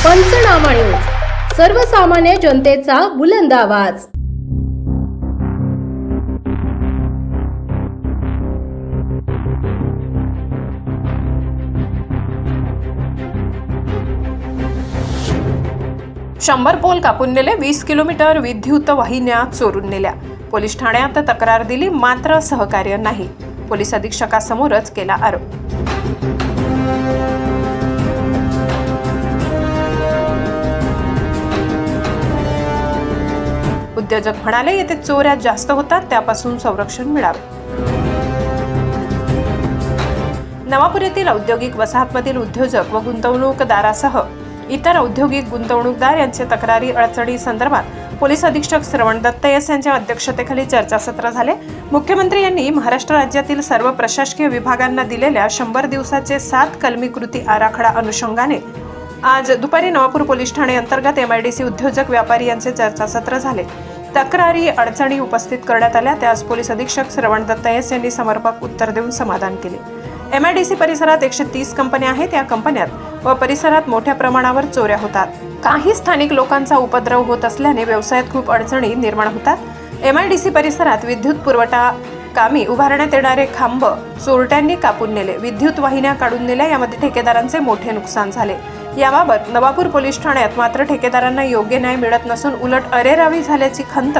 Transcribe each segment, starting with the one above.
पंचनामा न्यूज, सर्वसामान्य जनतेचा बुलंद आवाज। शंभर पोल कापून नेले, 20 किलोमीटर विद्युत वाहिन्या चोरून नेल्या। पोलीस ठाण्यात तक्रार दिली, मात्र सहकार्य नाही। पोलीस अधीक्षकासमोरच केला आरोप। उद्योजक म्हणाले, येथे चोऱ्या जास्त होतात, त्यापासून संरक्षण मिळावे। नवापूर येथील औद्योगिक वसाहतमधील उद्योजक व गुंतवणूकदारासह इतर औद्योगिक गुंतवणूकदार यांचे तक्रारी अडचणी संदर्भात पोलीस अधीक्षक श्रवण दत्त यांच्या अध्यक्षतेखाली चर्चासत्र झाले। मुख्यमंत्री यांनी महाराष्ट्र राज्यातील सर्व प्रशासकीय विभागांना दिलेल्या 100 दिवसाचे 7 कलमी कृती आराखडा अनुषंगाने आज दुपारी नवापूर पोलीस ठाणे अंतर्गत MIDC उद्योजक व्यापारी यांचे चर्चासत्र झाले। तक्रारी अडचणी उपस्थित करण्यात आल्या, त्यास पोलीस अधीक्षक श्रवण दत्त यांनी समर्पक उत्तर देऊन समाधान केले। MIDC परिसरात 130 कंपन्या आहेत। या कंपन्यात व परिसरात मोठ्या प्रमाणावर चोऱ्या होतात। काही स्थानिक लोकांचा उपद्रव होत असल्याने व्यवसायात खूप अडचणी निर्माण होतात। MIDC परिसरात विद्युत पुरवठा कामी उभारण्यात येणारे खांब चोरट्यांनी कापून नेले, विद्युत वाहिन्या काढून नेल्या, यामध्ये ठेकेदारांचे मोठे नुकसान झाले। याबाबत नवापूर पोलीस ठाण्यात मात्र ठेकेदारांना योग्य न्याय मिळत नसून उलट अरेरावी झाल्याची खंत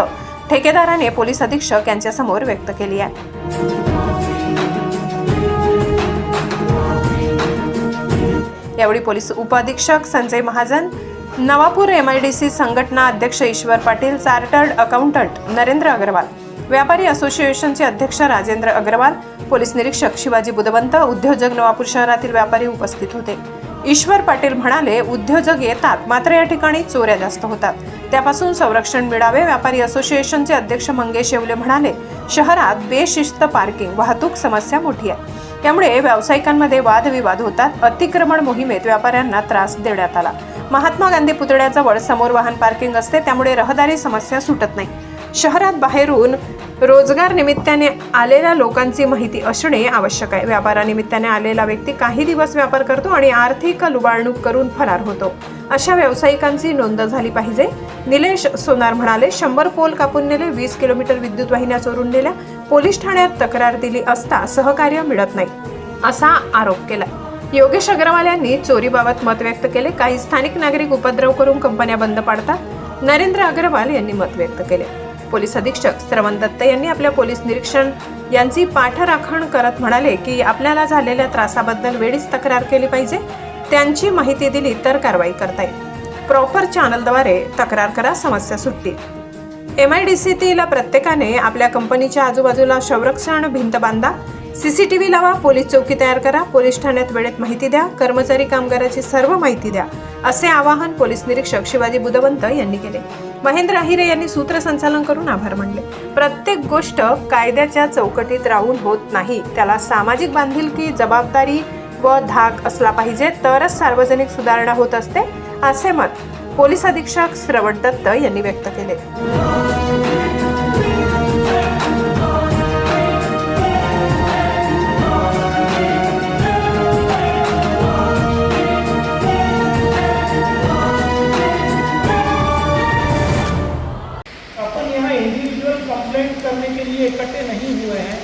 ठेकेदाराने पोलीस अधीक्षक यांच्यासमोर व्यक्त केली आहे। यावेळी पोलीस उपअधीक्षक संजय महाजन, नवापूर MIDC संघटना अध्यक्ष ईश्वर पाटील, चार्टर्ड अकाउंटंट नरेंद्र अग्रवाल, व्यापारी असोसिएशनचे अध्यक्ष राजेंद्र अग्रवाल, पोलीस निरीक्षक शिवाजी बुधवंत, उद्योजक नवापूर शहरातील व्यापारी उपस्थित होते। ईश्वर पाटील म्हणाले, उद्योजक येतात, मात्र या ठिकाणी चोऱ्या जास्त होतात, त्यापासून संरक्षण मिळावे। व्यापारी असोसिएशनचे अध्यक्ष मंगेश येवले म्हणाले, शहरात बेशिस्त पार्किंग वाहतूक समस्या मोठी आहे, त्यामुळे व्यावसायिकांमध्ये वादविवाद होतात। अतिक्रमण मोहिमेत व्यापाऱ्यांना त्रास देण्यात आला। महात्मा गांधी पुतळ्याजवळ समोर वाहन पार्किंग असते, त्यामुळे रहदारी समस्या सुटत नाही। शहरात बाहेरून रोजगार निमित्ताने आलेल्या लोकांची माहिती असणे आवश्यक आहे। व्यापारानिमित्ताने आलेला व्यक्ती काही दिवस व्यापार करतो आणि आर्थिक लुबाडणूक करून फरार होतो, अशा व्यावसायिकांची नोंद झाली पाहिजे। निलेश सोनार म्हणाले, 100 पोल कापून नेले, 20 किलोमीटर विद्युत वाहिन्या चोरून नेल्या, पोलीस ठाण्यात तक्रार दिली असता सहकार्य मिळत नाही, असा आरोप केला। योगेश अग्रवाल यांनी चोरीबाबत मत व्यक्त केले। काही स्थानिक नागरिक उपद्रव करून कंपन्या बंद पाडतात, नरेंद्र अग्रवाल यांनी मत व्यक्त केले। पोलीस अधीक्षक श्रवण दत्त यांनी आपल्या पोलीस निरीक्षण यांची पाठराखण करत म्हणाले की आपल्याला झालेल्या त्रासाबद्दल वेळीच तक्रार केली पाहिजे, त्यांची माहिती दिली तर कारवाई करता येईल। प्रॉपर चॅनलद्वारे तक्रार करा, समस्या सुटतील। MIDCतील प्रत्येकाने आपल्या कंपनीच्या आजूबाजूला संरक्षण भिंत बांधा, CCTV लावा, पोलीस चौकी तयार करा, पोलीस ठाण्यात वेळेत माहिती द्या, कर्मचारी कामगाराची सर्व माहिती द्या, असे आवाहन पोलीस निरीक्षक शिवाजी बुधवंत यांनी केले। महेंद्र अहिरे यांनी सूत्रसंचालन करून आभार मानले। प्रत्येक गोष्ट कायद्याच्या चौकटीत राहून होत नाही, त्याला सामाजिक बांधिलकी, जबाबदारी व धाक असला पाहिजे, तरच सार्वजनिक सुधारणा होत असते, असे मत पोलीस अधीक्षक श्रवण दत्त यांनी व्यक्त केले। कंप्लेंट करने के लिए इकट्ठे नहीं हुए हैं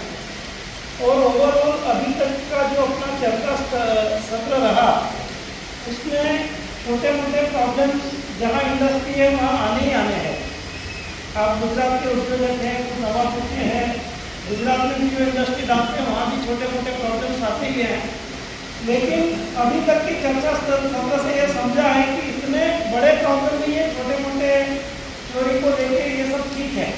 और ओवरऑल अभी तक का जो अपना चर्चा सत्र रहा, उसमें छोटे मोटे प्रॉब्लम्स जहां इंडस्ट्री है वहां आने ही आने हैं। आप गुजरात के उद्योजक हैं, कुछ नवापुर के हैं, गुजरात में भी जो इंडस्ट्री डालते हैं वहाँ भी छोटे मोटे प्रॉब्लम्स आते ही हैं। लेकिन अभी तक की चर्चा सत्र से ये समझा है कि इतने बड़े प्रॉब्लम नहीं है, छोटे मोटे चोरी को लेके ये सब ठीक है।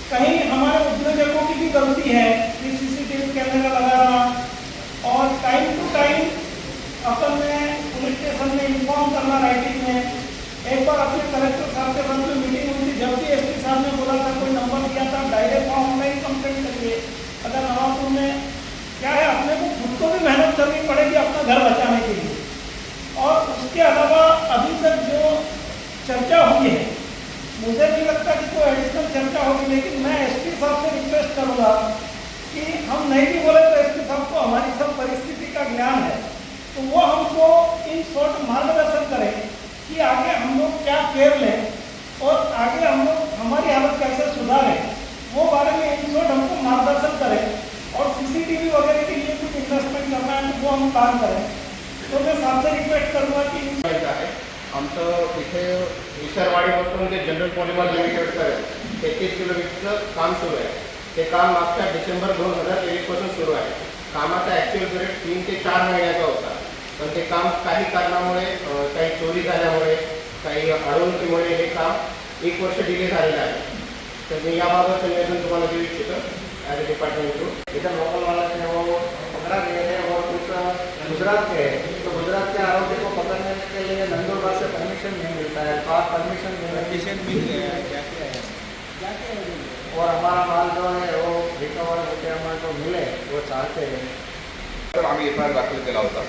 कहीं हमारे उद्योजकों की भी गलती है कि CCTV कैमरा लगाना और टाइम टू टाइम अपन ने पुलिस स्टेशन में इन्फॉर्म करना राइटिंग में। एक बार अपने कलेक्टर साहब के साथ में मीटिंग हुई थी, जब भी SP साहब ने बोला था, कोई नंबर दिया था, डायरेक्ट ऑनलाइन कंप्लेंट करिए। अगर नवापुर में क्या है, अपने को खुद को भी मेहनत करनी पड़ेगी अपना घर बचाने के लिए। और उसके अलावा अभी तक जो चर्चा हुई है, मुझे नहीं लगता कि कोई एडिशनल चर्चा होगी, लेकिन मैं SP साहब से रिक्वेस्ट करूँगा कि हम नहीं भी बोले तो SP साहब को हमारी सब परिस्थिति का ज्ञान है, तो वो हमको इन शॉर्ट मार्गदर्शन करें केयर लें और आगे हम लोग हमारी हालत कैसे सुधारें वो बारे में इन शॉर्ट हमको मार्गदर्शन करें और सीसीटीवी वगैरह के लिए कुछ इन्वेस्टमेंट करना है तो वो हम काम करें। तो मैं सामसे रिक्वेस्ट करूँगा कि आहे आमचं इथे विसरवाडीपासून ते जनरल पॉलिमर लिमिटेडपर्यंत 33 किलोमीटरचं काम सुरू आहे। ते काम मागच्या डिसेंबर 2023 पासून सुरू आहे। कामाचा ॲक्च्युअल पिरियड 3 ते 4 महिन्याचा होता, पण ते काम काही कारणामुळे काही चोरी झाल्यामुळे काही अडवणुकीमुळे हे काम 1 वर्ष डिले झालेलं आहे। तर मी याबाबत निवेदन तुम्हाला देऊ इच्छितो ॲज ए डिपार्टमेंट थ्रू। इधर लोकल वाला है वो पकड़ा गए हैं और कुछ गुजरात के है, तो गुजरात के आरोपी को पकड़ने के लिए नंदुरबार से परमिशन नहीं मिलता है। तो आप परमिशन मिल गया है क्या क्या है और हमारा माल जो है वो रिकवर होकर हमारे को मिले वो चाहते हैं। तर आम्ही एफ आय आर दाखल केला होता।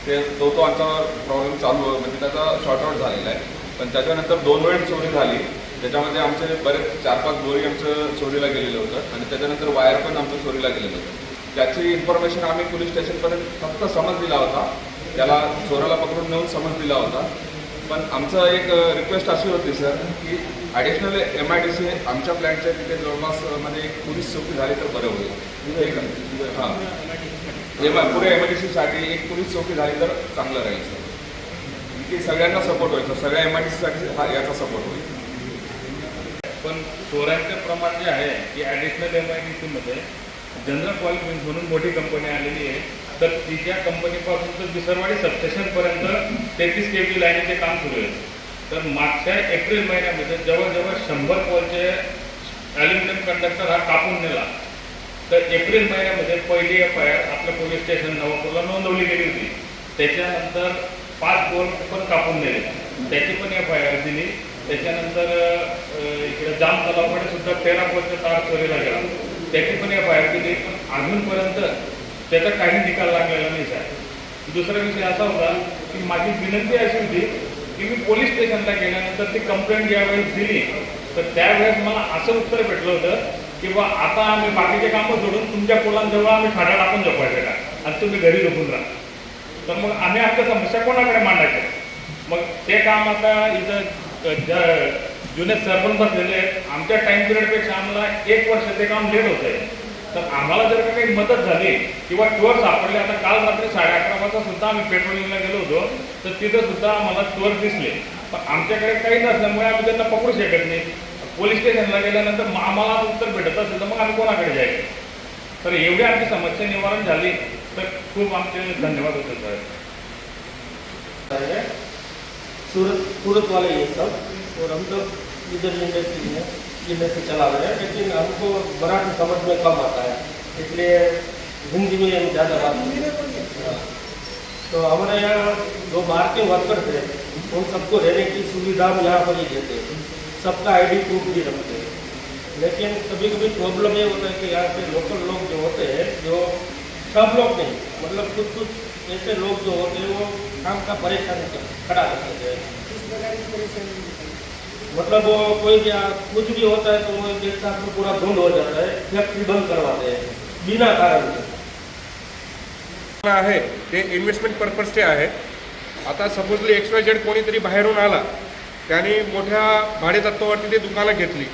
ते तो आमचा प्रॉब्लेम चालू म्हणजे त्याचा शॉर्टआउट झालेला आहे, पण त्याच्यानंतर 2 वेळेस चोरी झाली। त्याच्यामध्ये आमचे बरेच 4-5 दोरी आमचं चोरीला गेलेलं होतं आणि त्याच्यानंतर वायर पण आमचं चोरीला गेलेलं होतं। त्याची इन्फॉर्मेशन आम्ही पोलीस स्टेशनपर्यंत फक्त समज दिला होता, त्याला चोराला पकडून नेऊन समज दिला होता। पण आमचं एक रिक्वेस्ट अशी होती सर की ॲडिशनल MIDC आमच्या प्लॅनच्या तिथे जवळपास मध्ये एक पोलीस चौकी झाली तर बरं होईल। हां पुढे MIDCसाठी एक पोलीस चौकी झाली तर चांगलं राहील सर, की सगळ्यांना सपोर्ट व्हायचा, सगळ्या MIDCसाठी हा याचा सपोर्ट होईल। पण चोऱ्यांचं प्रमाण जे आहे की ॲडिशनल MIDCमध्ये जनरल पॉलिस म्हणून मोठी कंपनी आलेली आहे, तर तिच्या कंपनीपासून तर विसरवाडी सबस्टेशनपर्यंत 33 kV लाईनीचे काम सुरू आहे। तर मागच्या एप्रिल महिन्यामध्ये जवळजवळ 100 पोलचे ॲल्युमिनियम कंडक्टर हा कापून नेला। तर एप्रिल महिन्यामध्ये पहिली FIR आपल्या पोलीस स्टेशन नवापूरला नोंदवली गेली होती। त्याच्यानंतर 5 पोल पण कापून नेले, त्याची पण FIR दिली। त्याच्यानंतर इकडे जाम तलावाकडे सुद्धा 13 पोलचा तार चोरीला गेला, त्याची पण FIR दिली, पण अजूनपर्यंत त्याचा काही निकाल लागलेला नाही साहेब। दुसरा विषय असा होता की माझी विनंती अशी होती की मी पोलीस स्टेशनला गेल्यानंतर ती कंप्लेंट ज्यावेळेस दिली तर त्यावेळेस मला असं उत्तर भेटलं होतं की बा आता आम्ही बाकीचे कामं सोडून तुमच्या पोलांजवळ आम्ही खाडा टाकून झोपायचं का आणि तुम्ही घरी झोपून राहा। तर मग आम्ही आपल्या समस्या कोणाकडे मांडायच्या? मग ते काम आता इथं ज्या जुने सरपंच बसलेले आहेत, आमच्या टाईम पिरियडपेक्षा आम्हाला 1 वर्ष ते काम लेट होतं आहे। तर आम्हाला जर का काही मदत झाली किंवा चोर सापडले, आता काल रात्री 11:30 वाजता सुद्धा आम्ही पेट्रोलिंगला गेलो होतो, तर तिथं सुद्धा आम्हाला चोर दिसले, पण आमच्याकडे काही नसल्यामुळे आम्ही त्यांना पकडू शकत नाही। पोलीस स्टेशनला गेल्यानंतर आम्हाला उत्तर भेटत असेल तर मग आम्ही कोणाकडे जायचं? तर एवढी आमची समस्या निवारण झाली तर खूप आमचे धन्यवाद होते साहेब। सूरत वाले ये सब, और हम लोग इधर इंडस्ट्री चला रहे हैं, लेकिन हमको मराठी समझ में कम आता है, इसलिए हिंदी में हम ज़्यादा बात करते हैं। तो हमारे यहाँ जो बाहर के वर्कर्स हैं उन सबको रहने की सुविधा हम यहाँ पर ही देते हैं, सबका ID प्रूफ भी रखते हैं। लेकिन कभी कभी प्रॉब्लम ये होता है कि यहाँ के लोकल लोग जो होते हैं, जो सब लोग नहीं, मतलब कुछ ऐसे लोग जो होते हैं वो काम का परेशानी खड़ा करते हैं। मतलब वो कोई भी कुछ भी होता है तो वो एक साथ में पूरा धुंध हो जाता है, फैक्ट्री बंद करवाते हैं बिना कारण के। आहे ते इन्व्हेस्टमेंट पर्पजचे आहे। आता सपोजली XYZ कोणीतरी बाहेरून आला, त्याने मोठ्या भाडेतत्वावरती ते दुकानं घेतली,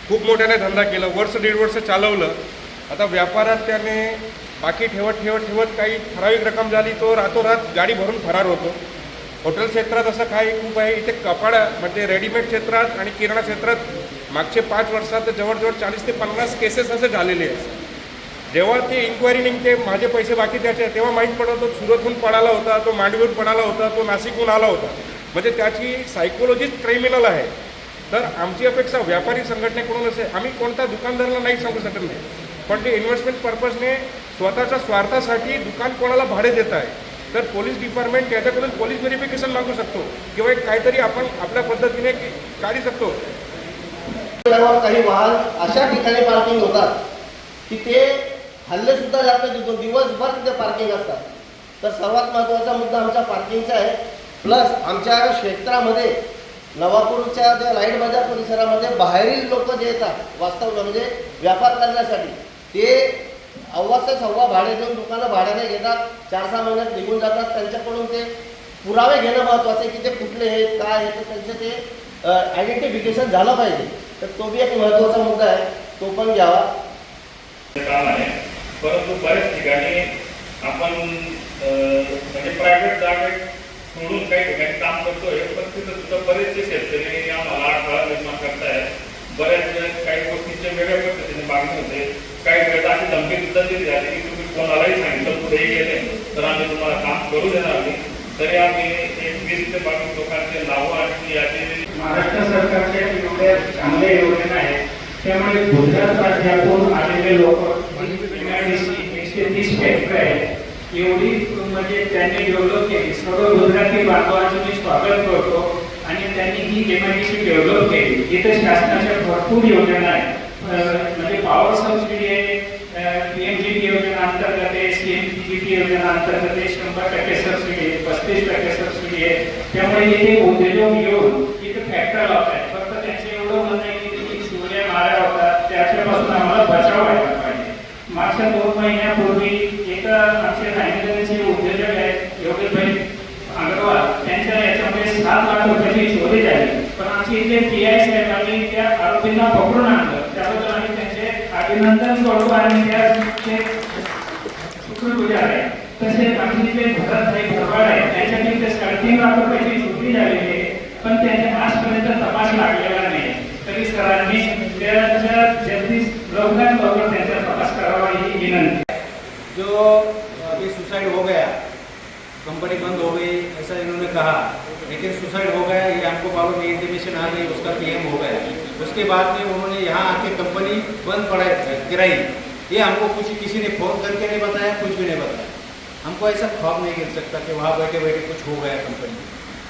खूप मोठ्याने धंदा केला, 1-1.5 वर्ष चालवलं। आता व्यापारात त्याने बाकी ठेवत काही ठराविक रक्कम झाली, तो रातोरात गाडी भरून फरार होतो। हॉटेल क्षेत्रात असं काही खूप आहे। इथे कपडा म्हणजे रेडीमेड क्षेत्रात आणि किराणा क्षेत्रात मागचे 5 वर्षात जवळजवळ 40 ते 50 केसेस असे झालेले आहेत। जेव्हा ते इन्क्वायरी निघते माझे पैसे बाकी त्याचे, तेव्हा माहीत पडतो तो सुरतहून पडाला होता, तो मांडवीहून पडाला होता, तो नाशिकहून आला होता, म्हणजे त्याची सायकोलॉजीच क्रिमिनल आहे। तर आमची अपेक्षा व्यापारी संघटनेकडून असे, आम्ही कोणत्या दुकानदाराला नाही सांगू शकत नाही, पण ते इन्व्हेस्टमेंट पर्पजने स्वतःच्या स्वार्थासाठी दुकान कोणाला भाडे देत आहे, तर पोलीस डिपार्टमेंट त्याच्याकडून पोलीस व्हेरिफिकेशन मागू शकतो किंवा काहीतरी आपण आपल्या पद्धतीने काढू शकतो। काही वाहन अशा ठिकाणी पार्किंग होतात की ते हल्ले सुद्धा जातात, तिथून दिवसभर तिथे पार्किंग असतात। तर सर्वात महत्त्वाचा मुद्दा आमच्या पार्किंगचा आहे, प्लस आमच्या क्षेत्रामध्ये नवापूरच्या ज्या लाईट बाजार परिसरामध्ये बाहेरील लोक जे येतात वास्तव म्हणजे व्यापार करण्यासाठी, ते अव्वाचे सव्वा भाडे देऊन दुकानं भाड्याने घेतात, 4-6 महिन्यात निघून जातात। त्यांच्याकडून ते पुरावे घेणं महत्त्वाचं आहे की ते कुठले आहेत काय आहेत, त्यांचे ते आयडेंटिफिकेशन झालं पाहिजे. तर तो बी एक महत्त्वाचा मुद्दा आहे, तो पण घ्यावा. काम आहे. परंतु बऱ्याच ठिकाणी आपण म्हणजे प्रायव्हेट जागेत सोडून काही ठिकाणी काम करतोय, पण तिथं सुद्धा बरेचसे शेतकरी आम्हाला अडथळा निर्माण करतायत. बऱ्याच वेळेस काही गोष्टींच्या वेगळ्या पद्धतीने मागणी होते. काही वेळेस अशी धमकी सुद्धा दिली जाते की तुम्ही कोणालाही सांगितलं पुढेही गेले तर आम्ही तुम्हाला काम करू देणार नाही. तरी आम्ही एक 20 ते 22 लोकांचे नावं आणि यादी महाराष्ट्र सरकारच्या एवढ्या चांगल्या योजना आहेत, त्यामुळे गुजरात राज्यातून आलेले लोक MIDC 130 फॅक्टरी आहेत, एवढी म्हणजे त्यांनी डेव्हलप केली. सर्व गुजराती बांधवांचं मी स्वागत करतो आणि त्यांनी ही MIDC डेव्हलप केली. इथे शासनाच्या भरपूर योजना आहेत, म्हणजे पॉवर सबसिडी आहे, PMGT योजना अंतर्गत आहे, CMGT योजना अंतर्गत आहे, 100% सबसिडी आहे, 35% सबसिडी आहे. त्यामुळे इथे उद्योजक येऊन इथे फॅक्टरी लावतात. फक्त त्यांचं एवढं म्हणणं आहे की सूर्य मारा होतात, त्याच्यापासून आम्हाला बचाव व्हायला पाहिजे. मागच्या 2 महिन्यापूर्वी एका आमचे रायगडचे उद्योजक आहेत योगेशभाई अग्रवाल, त्यांच्या याच्यामध्ये 7 लाख रुपयाची चोरी झाली. पण आमचे इथले PI साहेबांनी त्या आरोपींना पकडून आणलं, त्याबद्दल आम्ही त्यांचे अभिनंदन करतो आणि त्याचे शुक्रगुजार आहे. तसेच आमचे इथले भरतभाई भरवाड आहे, त्यांच्याकडे 3.5 लाख रुपयाची चोरी झालेली आहे, पण त्यांच्या आजपर्यंत तपास लागलेला नाही. तरी सरांनी त्याच्या जगदीश लवकर त्यांचा तपास करावा ही विनंती. जो अभी सुसाइड हो गया, कंपनी बंद हो गई ऐसा इन्होंने कहा, लेकिन सुसाइड हो गया ये हमको मालूम नहीं, इंटीमेशन आ गई, उसका PM हो गया. उसके बाद में उन्होंने यहाँ आके कंपनी बंद गिराई. ये हमको कुछ किसी ने फ़ोन करके नहीं बताया, कुछ भी नहीं बताया. हमको ऐसा ख्वाब नहीं गिर सकता कि वहाँ बैठे बैठे कुछ हो गया कंपनी.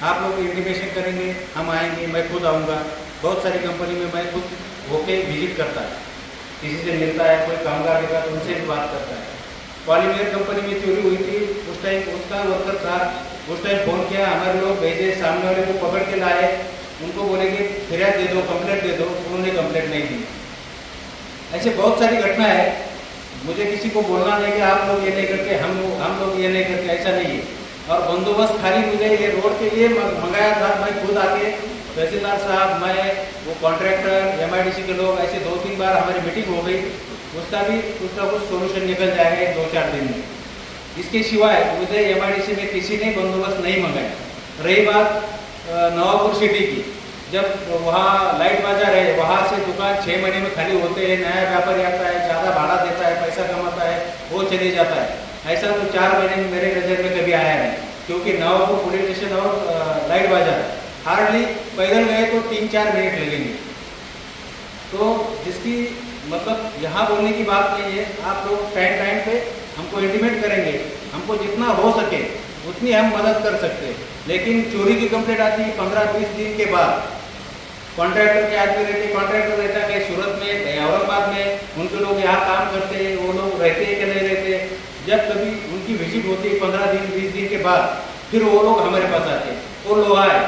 आप लोग इंटीमेशन करेंगे, हम आएंगे, मैं खुद आऊँगा. बहुत सारी कंपनी में मैं खुद होके विजिट करता है, किसी से मिलता है, कोई कामगार दिखा तो उनसे भी बात करता है. पॉलीमेर कंपनी में चोरी हुई थी, उस टाइम उसका वर्कर था, उस टाइम फ़ोन किया, हमारे लोग भेजे, सामने वाले को पकड़ के लाए, उनको बोले कि फिरियाद दे दो, कंप्लेंट दे दो, उन्होंने कंप्लेंट नहीं दी. ऐसे बहुत सारी घटना है. मुझे किसी को बोलना नहीं कि आप लोग ये नहीं करते, हम लोग ये नहीं करते, ऐसा नहीं है. और बंदोबस्त खाली मुझे ये रोड के लिए मंगाया था, मैं खुद आके तहसीलदार साहब, मैं वो कॉन्ट्रैक्टर, MIDC के लोग, ऐसे 2-3 बार हमारी मीटिंग हो गई. उसका भी कुछ ना कुछ सोल्यूशन निकल जाएगा 2-4 दिन में. इसके सिवाय मुझे MIDC में किसी ने बंदोबस्त नहीं मंगाया. रही बात नवापुर सिटी की, जब वहाँ लाइट बाजार है, वहाँ से दुकान 6 महीने में खाली होते हैं, नया व्यापारी आता है, ज़्यादा भाड़ा देता है, पैसा कमाता है, वो चले जाता है. ऐसा तो 4 महीने में मेरे नज़र में कभी आया नहीं, क्योंकि नवापुर पुलिस स्टेशन और लाइट बाजार हार्डली पैदल गए तो 3-4 मिनट लगेंगे. तो जिसकी मतलब यहाँ बोलने की बात नहीं है. आप लोग टाइम पे हमको इंटीमेट करेंगे, हमको जितना हो सके उतनी हम मदद कर सकते हैं. लेकिन चोरी की कंप्लेंट आती है 15-20 दिन के बाद. कॉन्ट्रैक्टर के आदमी रहते, कॉन्ट्रैक्टर रहता है कहीं सूरत में, कहीं औरंगाबाद में, उनके लोग यहाँ काम करते हैं, वो लोग रहते हैं कि नहीं रहते. जब कभी उनकी विजिट होती है 15 दिन 20 दिन के बाद, फिर वो लोग हमारे पास आते हैं. वो लोहा है,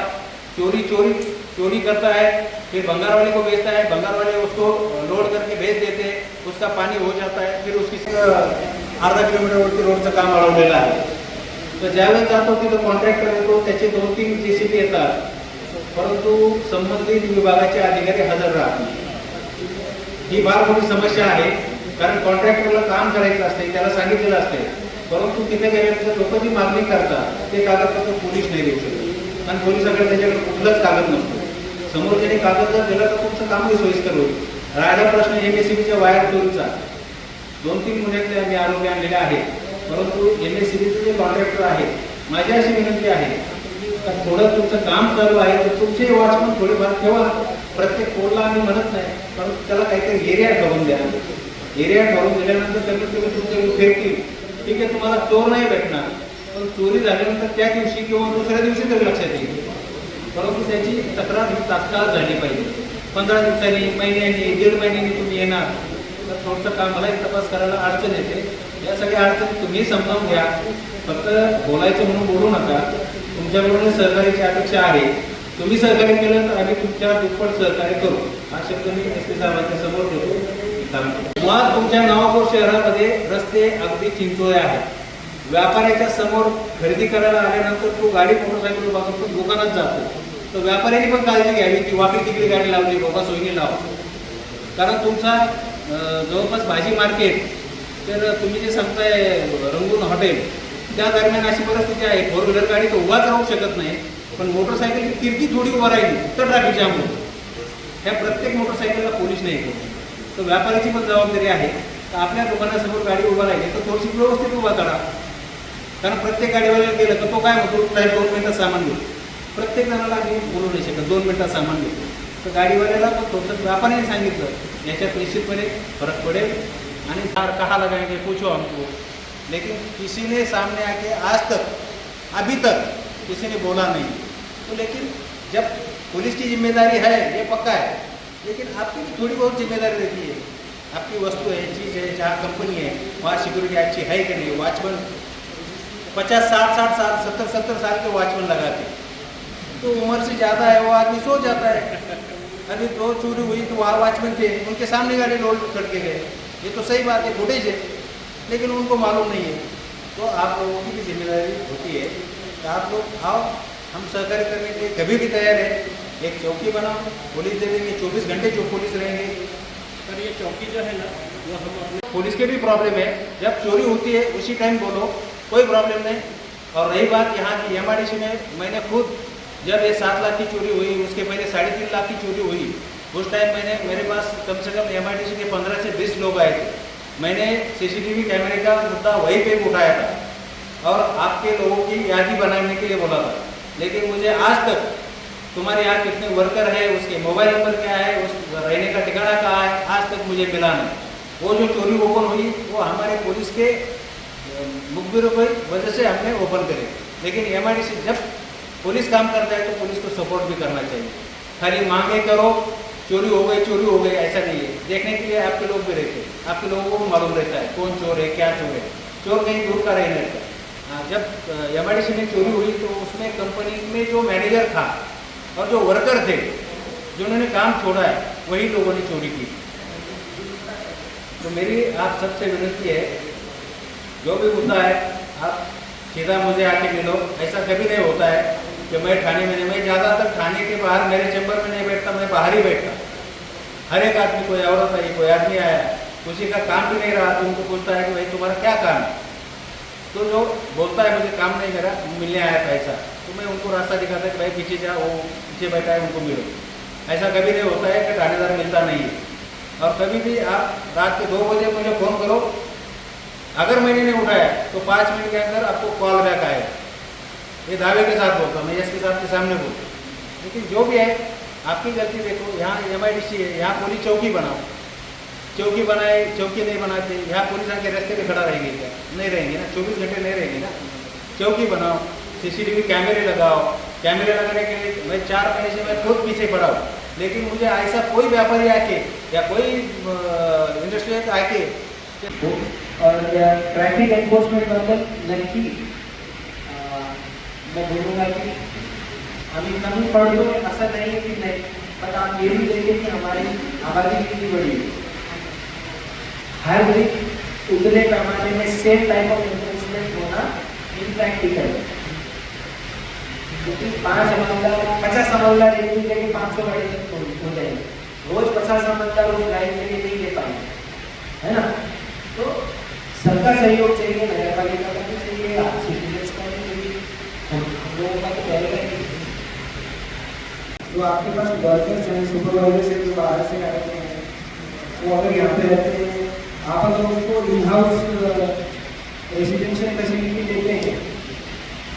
चोरी करता है, फिर बंगार वाले को बेचता है, बंगार वाले उसको लोड करके भेज देते हैं, उसका पानी हो जाता है, फिर उसकी अर्धा किलोमीटरवरती रोडचं काम अडवलेलं आहे. तर ज्यावेळेस जातो तिथं कॉन्ट्रॅक्टर येतो, त्याचे 2-3 JCB येतात, परंतु संबंधित विभागाचे अधिकारी हजर राहतात. ही फार मोठी समस्या आहे, कारण कॉन्ट्रॅक्टरला काम करायचं असते, त्याला सांगितलेलं असते, परंतु तिथे गेल्यानंतर लोक जी मागणी करतात ते कागदपत्र पोलीस नाही देऊ शकत, आणि पोलिसाकडे त्याच्याकडे कुठलाच कागद नसतो. समोर त्याने कागद जर दिला तर तुमचं कामही सोयीस्कर होईल. राहिला प्रश्न MSCBच्या वायर चोरीचा. 2-3 गुन्ह्यातले आम्ही आरोपी आणलेले आहेत, परंतु MSCBचे जे कॉन्ट्रॅक्टर आहेत, माझी अशी विनंती आहे तर थोडं तुमचं काम चालू आहे तर तुमचे वॉचमन थोडेफार ठेवा. प्रत्येक पोलला आम्ही म्हणत नाही, परंतु त्याला काहीतरी एरिया ठरवून द्या. एरिया ठरवून दिल्यानंतर कमीत कमी तुमचे फिरतील. ठीक आहे, तुम्हाला चोर नाही भेटणार, पण चोरी झाल्यानंतर त्या दिवशी किंवा दुसऱ्या दिवशी तरी लक्षात येईल. परंतु त्याची तक्रार ही तात्काळ झाली पाहिजे. 15 दिवसांनी, महिन्यांनी, 1.5 महिन्यांनी तुम्ही येणार तर थोडंसं कामालाही तपास करायला अडचण येते. या सगळ्या अडचणी तुम्ही समजावून घ्या. फक्त बोलायचं म्हणून बोलू नका. तुमच्याकडून सहकार्याची अपेक्षा आहे. तुम्ही सहकार्य केलं तर आम्ही तुमच्या दुप्पट सहकार्य करू. हा शब्द मी SP साहेबांच्या समोर ठेवतो. मुळात तुमच्या नवापूर शहरामध्ये रस्ते अगदी चिंचोळे आहेत. व्यापाऱ्याच्या समोर खरेदी करायला आल्यानंतर तो गाडी मोटरसायकल वापरून दुकानात जातो. तर व्यापाऱ्यांनी पण काळजी घ्यावी की वाकडी तिकडे गाडी लावली बाबा सोयीने लावा. कारण तुमचा जवळपास भाजी मार्केट तर तुम्ही जे सांगताय रंगून हॉटेल त्या दरम्यान अशी परिस्थिती आहे, 4 व्हीलर गाडी तर उभाच राहू शकत नाही, पण मोटरसायकलची तिरकी थोडी उभा राहिली तर ट्रॅफिक जाम होतो. ह्या प्रत्येक मोटरसायकलला पोलीस नाही येतो. तर व्यापाऱ्याची पण जबाबदारी आहे तर आपल्या दुकानासमोर गाडी उभा राहिली तर थोडीशी व्यवस्थित उभा करा. कारण प्रत्येक गाडीवाल्याला गेलं तर तो काय म्हणतो, साहेब 2 मिनिटात सामान घेऊ. प्रत्येक जणाला मी बोलू नाही शकत 2 मिनिटात सामान घेतो. तर गाडीवाल्याला पण थोडंसं व्यापाऱ्याने सांगितलं याच्यात निश्चितपणे फरक पडेल. आणि कहा लगाएंगे पूछो हमको, लेकिन किसी ने सामने आके आज तक अभी तक किसी ने बोला नहीं. तो लेकिन जब पुलिस की जिम्मेदारी है ये पक्का है, लेकिन आपकी भी थोड़ी बहुत जिम्मेदारी रहती है. आपकी वस्तु है, चीज़ है, जहाँ कंपनी है वहाँ सिक्योरिटी अच्छी है कि नहीं. वॉचमैन 50-60 साल 70 साल के वॉचमैन लगाते, तो उम्र से ज़्यादा है वो आदमी सो जाता है. अभी 2 चोरी हुई तो वहाँ वॉचमैन थे, उनके सामने गाड़ी रोड करके गए. ये तो सही बात है, फुटेज है, लेकिन उनको मालूम नहीं है. तो आप लोगों की भी जिम्मेदारी होती है कि आप लोग आओ, हम सहकार्य करने के लिए कभी भी तैयार है. एक चौकी बनाओ, पुलिस दे देंगे, 24 घंटे जो पुलिस रहेंगे. पर ये चौकी जो है ना वो हम अपने पुलिस के भी प्रॉब्लम है, जब चोरी होती है उसी टाइम बोलो, कोई प्रॉब्लम नहीं. और रही बात यहाँ की MIDC में, मैंने खुद जब ये 7 लाख की चोरी हुई, उसके पहले 3.5 लाख की चोरी हुई, उस टाइम मेरे पास कम से कम MIDC के 15 से 20 लोग आए थे. मैंने CCTV कैमरे का मुद्दा वहीं पे उठाया था और आपके लोगों की यादी बनाने के लिए बोला था. लेकिन मुझे आज तक तुम्हारे यहाँ कितने वर्कर है, उसके मोबाइल नंबर क्या है, उस रहने का ठिकाना कहाँ है, आज तक मुझे मिला नहीं. वो जो चोरी ओपन हुई वो हमारे पुलिस के मुखबिरों की वजह से हमने ओपन करे. लेकिन MIDC जब पुलिस काम करता है तो पुलिस को सपोर्ट भी करना चाहिए. खाली मांगे करो, चोरी हो गई ऐसा नहीं है. देखने के लिए आपके लोग भी रहते हैं, आपके लोगों को मालूम रहता है कौन चोर है, क्या चोर है. चोर कहीं दूर का नहीं रहता. जब MIDC में चोरी हुई तो उसमें कंपनी में जो मैनेजर था और जो वर्कर थे जिन्होंने काम छोड़ा है वही लोगों ने चोरी की. तो मेरी आप सबसे विनती है, जो भी मुद्दा है आप सीधा मुझे आके मिलो. ऐसा कभी नहीं होता है कि मैं थाने में नहीं, मैं ज़्यादातर थाने के बाहर मेरे चैम्बर में नहीं बैठता, मैं बाहर ही बैठता. हर एक आदमी, कोई औरत आई, कोई आदमी आया, किसी का काम भी नहीं रहा तो उनको पूछता है कि भाई तुम्हारा क्या काम है. तो जो बोलता है मुझे काम नहीं करा, मिलने आया था ऐसा, तो मैं उनको रास्ता दिखाता कि भाई पीछे जाओ, वो पीछे बैठा है उनको मिलो. ऐसा कभी नहीं होता है कि थानेदार मिलता नहीं है. और कभी भी आप रात के 2 बजे मुझे फ़ोन करो, अगर मैंने नहीं उठाया तो 5 मिनट के अंदर आपको कॉल बैक आएगा. ये दावे के साथ बोलता हूँ, मैं इसके साथ के सामने बोलता हूँ. लेकिन जो भी है आपकी गलती. देखो यहाँ MIDC है, यहाँ पुलिस चौकी बनाओ. चौकी बनाए, चौकी नहीं बनाते, यहाँ पुलिस आके रास्ते पे खड़ा रहेंगे क्या? नहीं रहेंगे ना, 24 घंटे नहीं रहेंगे ना. चौकी बनाओ, CCTV कैमरे लगाओ. कैमरे लगाने के लिए मैं 4 महीने से मैं खुद पीछे पड़ा हूँ. लेकिन मुझे ऐसा कोई व्यापारी आके या कोई इंडस्ट्रियल आके और ट्रैफिक एन्फोर्समेंटबद्दल नक्की मैं बोलूँगा की आम्ही कमी पडलो असं नाही आहे की नाही, पण आप ये भी देखिए कि हमारी आबादी कितनी बड़ी है. हर वीक उतने पैमाने में सेम टाइप ऑफ एनफोर्समेंट होना इम्प्रैक्टिकल है. क्योंकि 5 समझदार 50 समझदार एक दिन के 500 गाड़ी हो जाएंगे. रोज 50 समझदार रोज ड्राइव के लिए नहीं ले पाएंगे, है ना. तो सबका सहयोग चाहिए, नगर पालिका का भी चाहिए, आप सिटीजन्स का भी चाहिए, हम लोगों का तो पहले का. तो आपके पास वर्कर्स हैं, सुपरवाइजर्स हैं जो बाहर से आए हैं, वो अगर यहाँ पे रहते हैं, आप अगर उनको इन हाउस रेसिडेंशियल फैसिलिटी देते हैं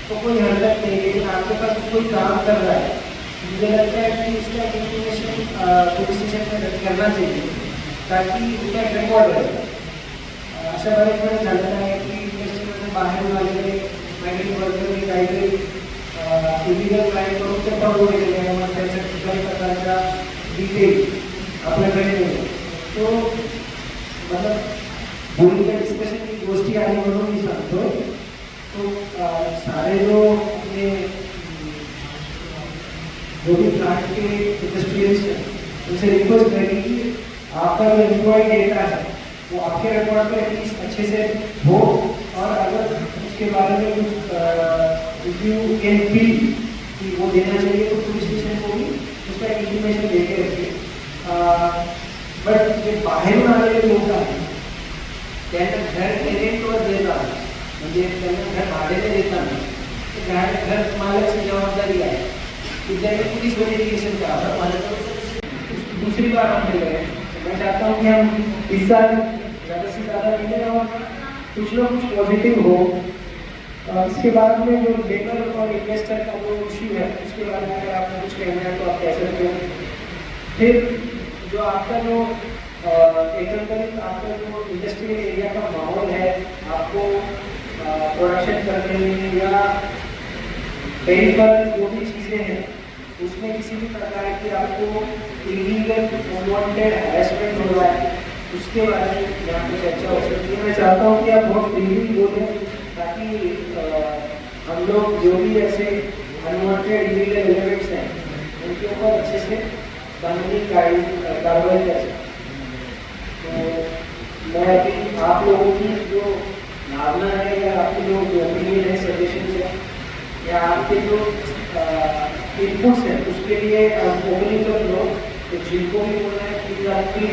तो कोई हरकत नहीं. लेकिन आपके पास कोई काम कर रहा है, मुझे लगता है कि उसका इंफॉर्मेशन पुलिस स्टेशन में करना चाहिए ताकि उसका एक रिकॉर्ड रहे. अशा बऱ्याच वेळा झालेलं आहे की इंडस्ट्रीमध्ये बाहेरून आलेले मायग्रेंट वर्करने काहीतरी इलिगल क्राईम करून ते पळून गेलेले आहे. मग त्याच्या कुठल्याही प्रकारच्या डिटेल आपल्याकडे नाही. तो मतलब बोलीच्या डिस्कशन की गोष्टी आली म्हणून मी सांगतो. तो सारे जो अपने जो भी प्लांट के इंडस्ट्रियल्स हैं उनसे रिक्वेस्ट करेंगे कि आपका जो एम्प्लॉय डेटा है वो आपके रिकॉर्ड पे एटलीस्ट अच्छे से हो. और अगर उसके बारे में कुछ इफ यू कैन फील कि वो देना चाहिए तो पुलिस स्टेशन विद्यालय पुलिस वेरिफिकेशन का दूसरी बार हम मिल रहे हैं। मैं चाहता हूँ कि हम इस साल ज़्यादा से ज़्यादा मिलें और कुछ ना कुछ पॉजिटिव हो। इसके बाद में जो लेबर और इन्वेस्टर का जो इशू है उसके बारे में अगर आपको कुछ कहना है तो आप कह सकते हो। फिर जो आपका जो एकंदरित आपका जो इंडस्ट्रियल एरिया का माहौल है, आपको प्रोडक्शन करने में या पेरिफेरल जो भी चीज़ें हैं उसमें किसी भी प्रकार की आपको इलीगल अनवांटेड हैरेसमेंट हो रहा है उसके बारे में यहाँ पे चर्चा हो सकती है। मैं चाहता हूँ कि आप बहुत फ्रीली बोलें ताकि हम लोग जो भी ऐसे अनवांटेड इलीगल एलिमेंट्स हैं उनके ऊपर अच्छे से कानूनी कार्रवाई कर सकें। तो मैं अभी आप लोगों की जो भावना है या आपकी जो ओपिनियन है, सजेशन है या आपके जो इनपुट्स हैं उसके लिए ओपनिंग ऑफ लोग जिनको भी बोलना है कि आप फ्री